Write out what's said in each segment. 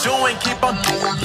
shoe and keep on doing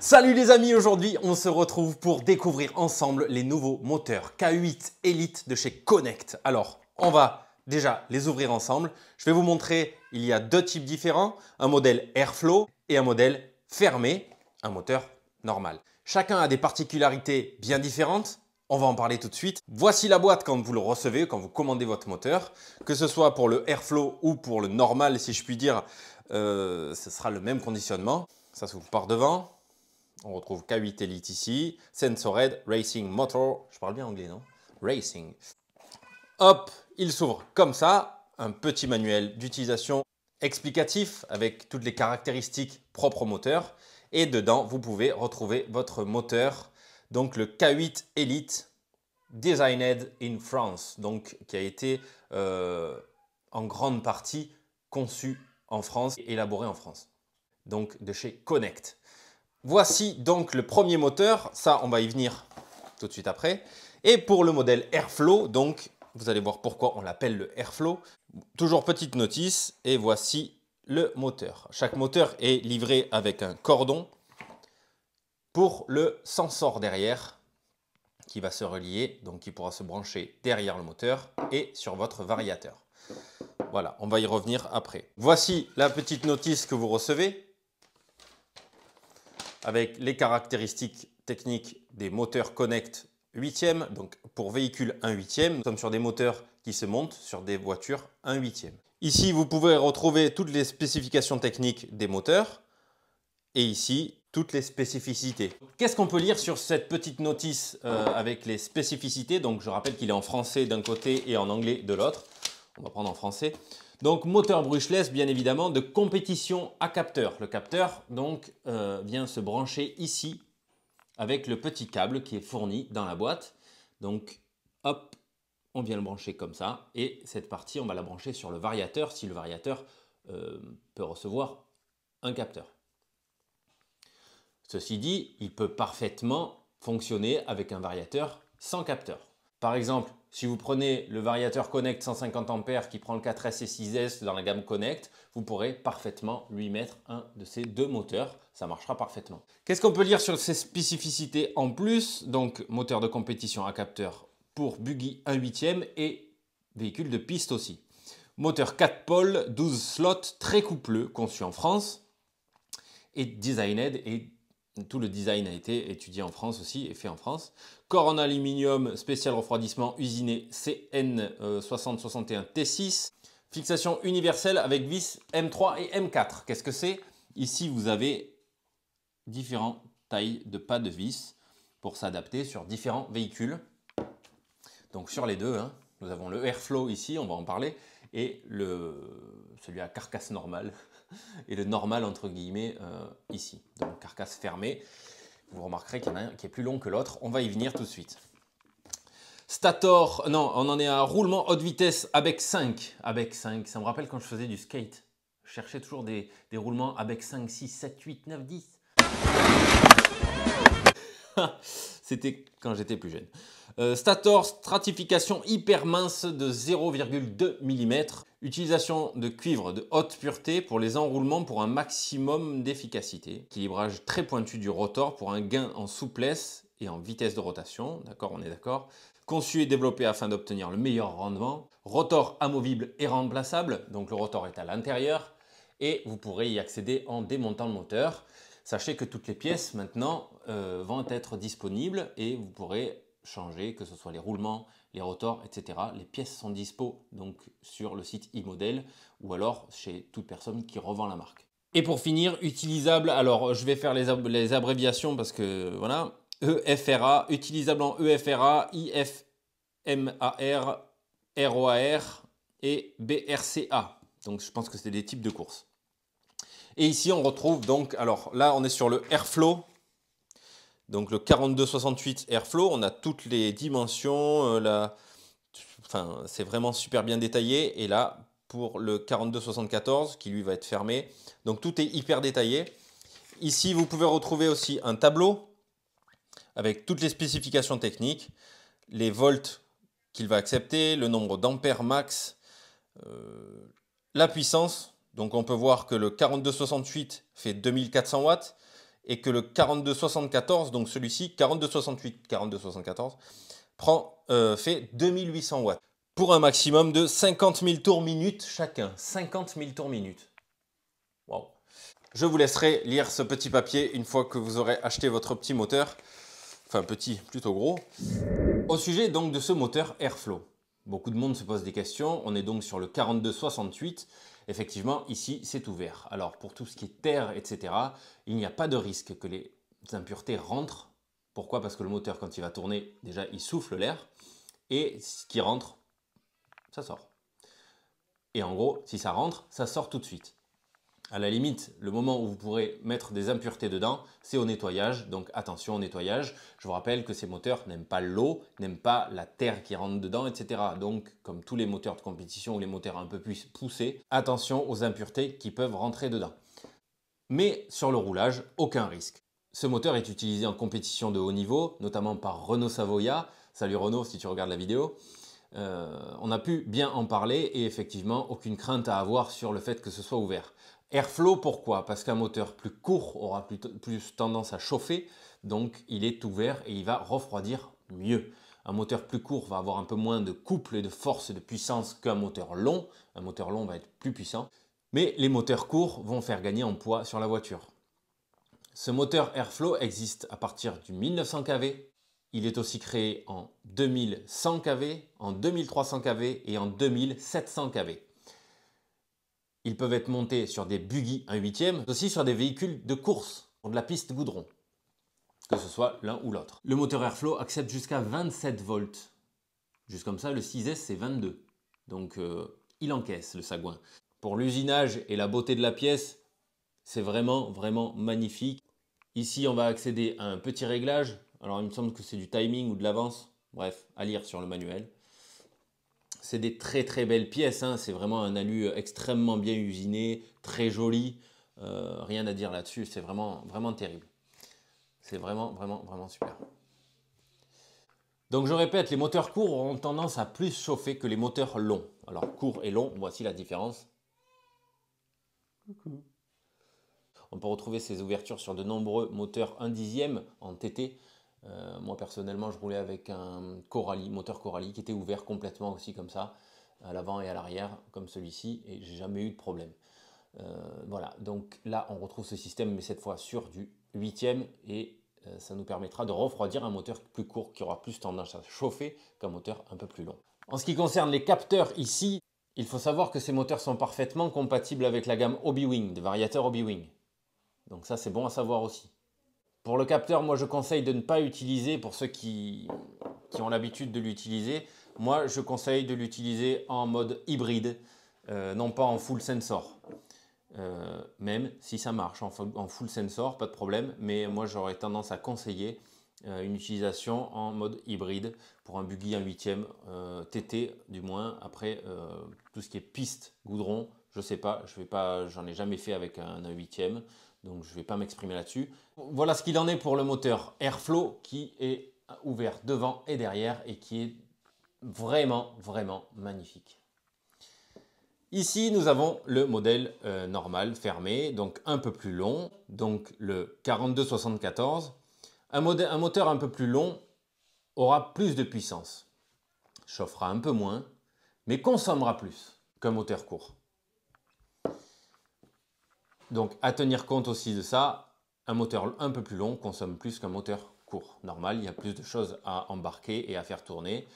Salut les amis, aujourd'hui on se retrouve pour découvrir ensemble les nouveaux moteurs K8 Elite de chez Connect. Alors on va déjà les ouvrir ensemble. Je vais vous montrer, il y a deux types différents, un modèle Airflow et un modèle fermé, un moteur normal. Chacun a des particularités bien différentes, on va en parler tout de suite. Voici la boîte quand vous le recevez, quand vous commandez votre moteur, que ce soit pour le Airflow ou pour le normal si je puis dire, ce sera le même conditionnement. Ça s'ouvre par devant. On retrouve K8 Elite ici, Sensored Racing Motor, je parle bien anglais non? Racing. Hop, il s'ouvre comme ça, un petit manuel d'utilisation explicatif avec toutes les caractéristiques propres au moteur. Et dedans, vous pouvez retrouver votre moteur, donc le K8 Elite Designed in France, donc qui a été en grande partie conçu en France et élaboré en France, donc de chez Connect. Voici donc le premier moteur, ça on va y venir tout de suite après. Et pour le modèle Airflow, donc vous allez voir pourquoi on l'appelle le Airflow. Toujours petite notice et voici le moteur. Chaque moteur est livré avec un cordon pour le sensor derrière qui va se relier, donc qui pourra se brancher derrière le moteur et sur votre variateur. Voilà, on va y revenir après. Voici la petite notice que vous recevez avec les caractéristiques techniques des moteurs Connect 8e, donc pour véhicule 1/8e. Nous sommes sur des moteurs qui se montent sur des voitures 1/8e. Ici, vous pouvez retrouver toutes les spécifications techniques des moteurs et ici, toutes les spécificités. Qu'est-ce qu'on peut lire sur cette petite notice avec les spécificités? Donc, je rappelle qu'il est en français d'un côté et en anglais de l'autre. On va prendre en français. Donc moteur brushless bien évidemment de compétition à capteur. Le capteur donc vient se brancher ici avec le petit câble qui est fourni dans la boîte. Donc hop, on vient le brancher comme ça et cette partie on va la brancher sur le variateur si le variateur peut recevoir un capteur. Ceci dit, il peut parfaitement fonctionner avec un variateur sans capteur. Par exemple, si vous prenez le variateur Connect 150 A qui prend le 4S et 6S dans la gamme Connect, vous pourrez parfaitement lui mettre un de ces deux moteurs. Ça marchera parfaitement. Qu'est-ce qu'on peut lire sur ces spécificités en plus? Donc, moteur de compétition à capteur pour buggy 1/8e et véhicule de piste aussi. Moteur 4 pôles, 12 slots, très coupleux, conçu en France et designed et tout le design a été étudié en France aussi et fait en France. Corps en aluminium, spécial refroidissement usiné CN6061 T6. Fixation universelle avec vis M3 et M4. Qu'est-ce que c'est? Ici, vous avez différentes tailles de pas de vis pour s'adapter sur différents véhicules. Donc sur les deux, hein, nous avons le Airflow ici, on va en parler, et celui à carcasse normale. Et le normal entre guillemets ici, donc carcasse fermée. Vous remarquerez qu'il y en a un qui est plus long que l'autre, on va y venir tout de suite. Stator, non, on en est à roulement haute vitesse ABEC 5. ABEC 5, ça me rappelle quand je faisais du skate. Je cherchais toujours des roulements ABEC 5, 6, 7, 8, 9, 10. C'était quand j'étais plus jeune. Stator, stratification hyper mince de 0,2 mm. Utilisation de cuivre de haute pureté pour les enroulements pour un maximum d'efficacité. Équilibrage très pointu du rotor pour un gain en souplesse et en vitesse de rotation. D'accord, on est d'accord. Conçu et développé afin d'obtenir le meilleur rendement. Rotor amovible et remplaçable. Donc le rotor est à l'intérieur et vous pourrez y accéder en démontant le moteur. Sachez que toutes les pièces maintenant vont être disponibles et vous pourrez changer, que ce soit les roulements, les rotors, etc. Les pièces sont dispo donc sur le site iModel ou alors chez toute personne qui revend la marque. Et pour finir, utilisable, alors je vais faire les abréviations parce que voilà, EFRA, utilisable en EFRA, IFMAR, ROAR et BRCA. Donc je pense que c'est des types de courses. Et ici on retrouve donc, alors là on est sur le Airflow Donc le 4268 Airflow, on a toutes les dimensions, enfin, c'est vraiment super bien détaillé. Et là, pour le 4274, qui lui va être fermé, donc tout est hyper détaillé. Ici, vous pouvez retrouver aussi un tableau avec toutes les spécifications techniques, les volts qu'il va accepter, le nombre d'ampères max, la puissance. Donc on peut voir que le 4268 fait 2400 watts et que le 4274, donc celui-ci, 4268, 4274, fait 2800 watts pour un maximum de 50 000 tours minute chacun. 50 000 tours minute. Waouh. Je vous laisserai lire ce petit papier une fois que vous aurez acheté votre petit moteur. Enfin petit, plutôt gros. Au sujet donc de ce moteur Airflow. Beaucoup de monde se pose des questions. On est donc sur le 4268. Effectivement, ici, c'est ouvert. Alors, pour tout ce qui est terre, etc., il n'y a pas de risque que les impuretés rentrent. Pourquoi? Parce que le moteur, quand il va tourner, déjà, il souffle l'air. Et ce qui rentre, ça sort. Et en gros, si ça rentre, ça sort tout de suite. À la limite, le moment où vous pourrez mettre des impuretés dedans, c'est au nettoyage. Donc attention au nettoyage. Je vous rappelle que ces moteurs n'aiment pas l'eau, n'aiment pas la terre qui rentre dedans, etc. Donc, comme tous les moteurs de compétition ou les moteurs un peu plus poussés, attention aux impuretés qui peuvent rentrer dedans. Mais sur le roulage, aucun risque. Ce moteur est utilisé en compétition de haut niveau, notamment par Renault Savoia. Salut Renault si tu regardes la vidéo. On a pu bien en parler et effectivement, aucune crainte à avoir sur le fait que ce soit ouvert. Airflow, pourquoi? Parce qu'un moteur plus court aura plus tendance à chauffer, donc il est ouvert et il va refroidir mieux. Un moteur plus court va avoir un peu moins de couple et de force et de puissance qu'un moteur long. Un moteur long va être plus puissant, mais les moteurs courts vont faire gagner en poids sur la voiture. Ce moteur Airflow existe à partir du 1900 kV. Il est aussi créé en 2100 kV, en 2300 kV et en 2700 kV. Ils peuvent être montés sur des buggy 1/8, aussi sur des véhicules de course, pour de la piste goudron, que ce soit l'un ou l'autre. Le moteur Airflow accepte jusqu'à 27 volts. Juste comme ça, le 6S c'est 22. Donc il encaisse le sagouin. Pour l'usinage et la beauté de la pièce, c'est vraiment, vraiment magnifique. Ici, on va accéder à un petit réglage. Alors il me semble que c'est du timing ou de l'avance. Bref, à lire sur le manuel. C'est des très très belles pièces, hein. C'est vraiment un alu extrêmement bien usiné, très joli. Rien à dire là-dessus, c'est vraiment, vraiment terrible. C'est vraiment, vraiment, vraiment super. Donc je répète, les moteurs courts ont tendance à plus chauffer que les moteurs longs. Alors court et long, voici la différence. Coucou. On peut retrouver ces ouvertures sur de nombreux moteurs 1/10 en TT. Moi personnellement, je roulais avec un Coralie, moteur Coralie qui était ouvert complètement aussi comme ça, à l'avant et à l'arrière, comme celui-ci, et j'ai jamais eu de problème. Voilà, donc là on retrouve ce système, mais cette fois sur du 8e, et ça nous permettra de refroidir un moteur plus court qui aura plus tendance à chauffer qu'un moteur un peu plus long. En ce qui concerne les capteurs ici, il faut savoir que ces moteurs sont parfaitement compatibles avec la gamme Hobbywing, des variateurs Hobbywing. Donc ça c'est bon à savoir aussi. Pour le capteur, moi je conseille de ne pas utiliser, pour ceux qui ont l'habitude de l'utiliser, moi je conseille de l'utiliser en mode hybride, non pas en full sensor. Même si ça marche en full sensor, pas de problème, mais moi j'aurais tendance à conseiller une utilisation en mode hybride pour un buggy 1/8, TT du moins. Après, tout ce qui est piste, goudron, je sais pas, j'en ai jamais fait avec un 1/8. Donc je ne vais pas m'exprimer là-dessus. Voilà ce qu'il en est pour le moteur Airflow qui est ouvert devant et derrière et qui est vraiment, vraiment magnifique. Ici, nous avons le modèle normal fermé, donc un peu plus long, donc le 4274. Un moteur un peu plus long aura plus de puissance, chauffera un peu moins, mais consommera plus qu'un moteur court. Donc à tenir compte aussi de ça, un moteur un peu plus long consomme plus qu'un moteur court. Normal, il y a plus de choses à embarquer et à faire tourner.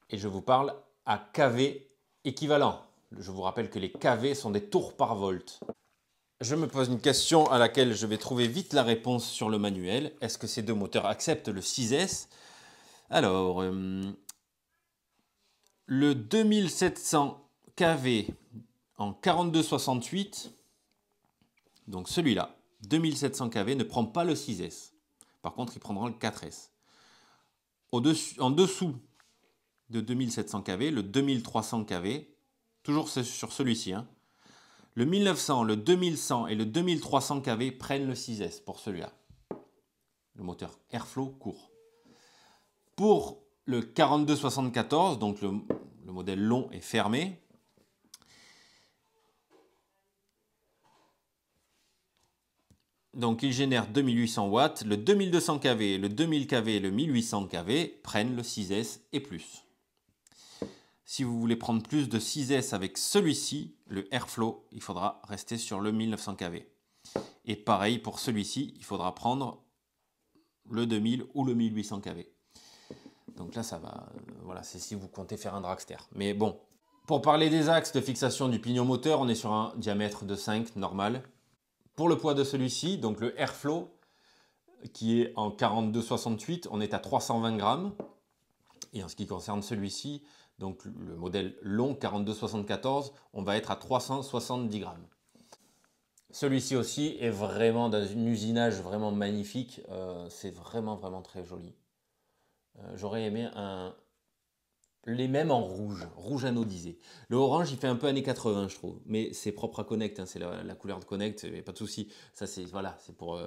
Et je vous parle à kV équivalent. Je vous rappelle que les kV sont des tours par volt. Je me pose une question à laquelle je vais trouver vite la réponse sur le manuel. Est-ce que ces deux moteurs acceptent le 6S? Alors, le 2700 kV en 4268, donc celui-là, 2700 kV, ne prend pas le 6S. Par contre, il prendra le 4S. En dessous de 2700 kV, le 2300 kV, toujours sur celui-ci, hein. Le 1900, le 2100 et le 2300 kV prennent le 6S pour celui-là. Le moteur Airflow court. Pour le 4274, donc le modèle long et fermé, donc il génère 2800 watts. Le 2200 kV, le 2000 kV et le 1800 kV prennent le 6S et plus. Si vous voulez prendre plus de 6S avec celui-ci, le Airflow, il faudra rester sur le 1900 kV. Et pareil pour celui-ci, il faudra prendre le 2000 ou le 1800 kV. Donc là, ça va. Voilà, c'est si vous comptez faire un dragster. Mais bon, pour parler des axes de fixation du pignon moteur, on est sur un diamètre de 5 normal. Pour le poids de celui-ci, donc le Airflow, qui est en 42,68, on est à 320 grammes. Et en ce qui concerne celui-ci, donc le modèle long 42,74, on va être à 370 grammes. Celui-ci aussi est vraiment dans un usinage vraiment magnifique. C'est vraiment très joli. J'aurais aimé les mêmes en rouge anodisé. Le orange, il fait un peu années 80, je trouve. Mais c'est propre à Connect, hein, c'est la couleur de Connect, mais pas de souci. Ça, c'est voilà, c'est pour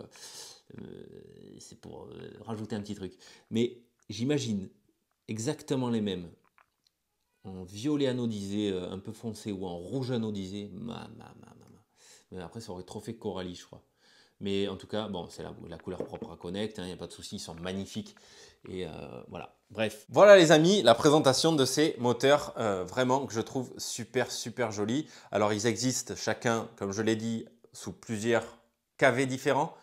rajouter un petit truc. Mais j'imagine exactement les mêmes en violet anodisé un peu foncé ou en rouge anodisé. Mais après, ça aurait trop fait Coralie, je crois. Mais en tout cas, bon, c'est la couleur propre à Connect, il n'y a pas de souci, ils sont magnifiques. Et voilà, bref. Voilà les amis, la présentation de ces moteurs, vraiment que je trouve super jolis. Alors ils existent chacun, comme je l'ai dit, sous plusieurs kV différents.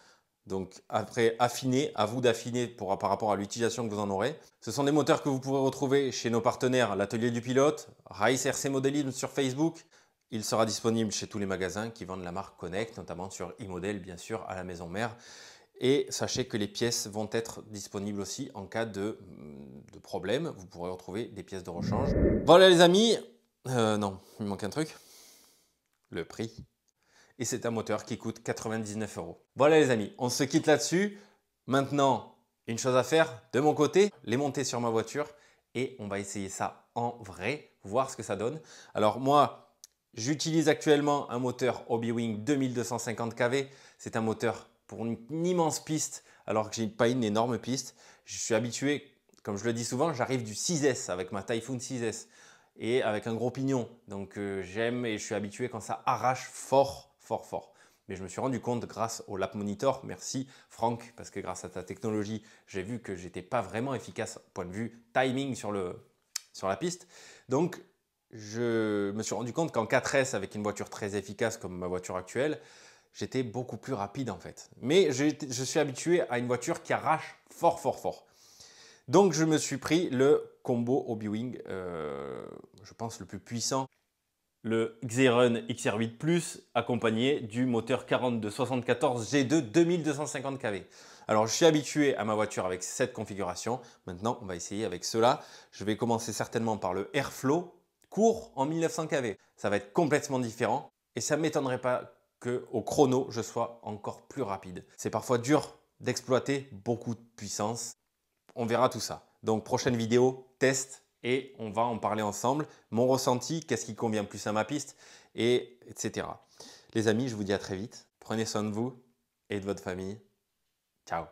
Donc après, affiner, à vous d'affiner par rapport à l'utilisation que vous en aurez. Ce sont des moteurs que vous pourrez retrouver chez nos partenaires, l'Atelier du Pilote, Race RC Modélisme sur Facebook. Il sera disponible chez tous les magasins qui vendent la marque Connect, notamment sur iModel, bien sûr, à la maison mère. Et sachez que les pièces vont être disponibles aussi en cas de problème. Vous pourrez retrouver des pièces de rechange. Voilà les amis. Non, il me manque un truc. Le prix. Et c'est un moteur qui coûte 99 €. Voilà les amis, on se quitte là-dessus. Maintenant, une chose à faire de mon côté, les monter sur ma voiture et on va essayer ça en vrai, voir ce que ça donne. Alors moi, j'utilise actuellement un moteur Hobbywing 2250 kV. C'est un moteur pour une immense piste alors que je n'ai pas une énorme piste. Je suis habitué, comme je le dis souvent, j'arrive du 6S avec ma Typhoon 6S et avec un gros pignon. Donc j'aime et je suis habitué quand ça arrache fort. Mais je me suis rendu compte grâce au lap monitor, merci Franck, parce que grâce à ta technologie, j'ai vu que j'étais pas vraiment efficace point de vue timing sur la piste. Donc je me suis rendu compte qu'en 4S, avec une voiture très efficace comme ma voiture actuelle, j'étais beaucoup plus rapide en fait. Mais je suis habitué à une voiture qui arrache fort. Donc je me suis pris le combo Hobbywing, je pense le plus puissant, le Xeron XR8 Plus accompagné du moteur 4274 G2 2250 kV. Alors je suis habitué à ma voiture avec cette configuration. Maintenant on va essayer avec cela. Je vais commencer certainement par le Airflow court en 1900 kV. Ça va être complètement différent et ça ne m'étonnerait pas qu'au chrono je sois encore plus rapide. C'est parfois dur d'exploiter beaucoup de puissance. On verra tout ça. Donc prochaine vidéo, test. Et on va en parler ensemble. Mon ressenti, qu'est-ce qui convient plus à ma piste, etc. Les amis, je vous dis à très vite. Prenez soin de vous et de votre famille. Ciao.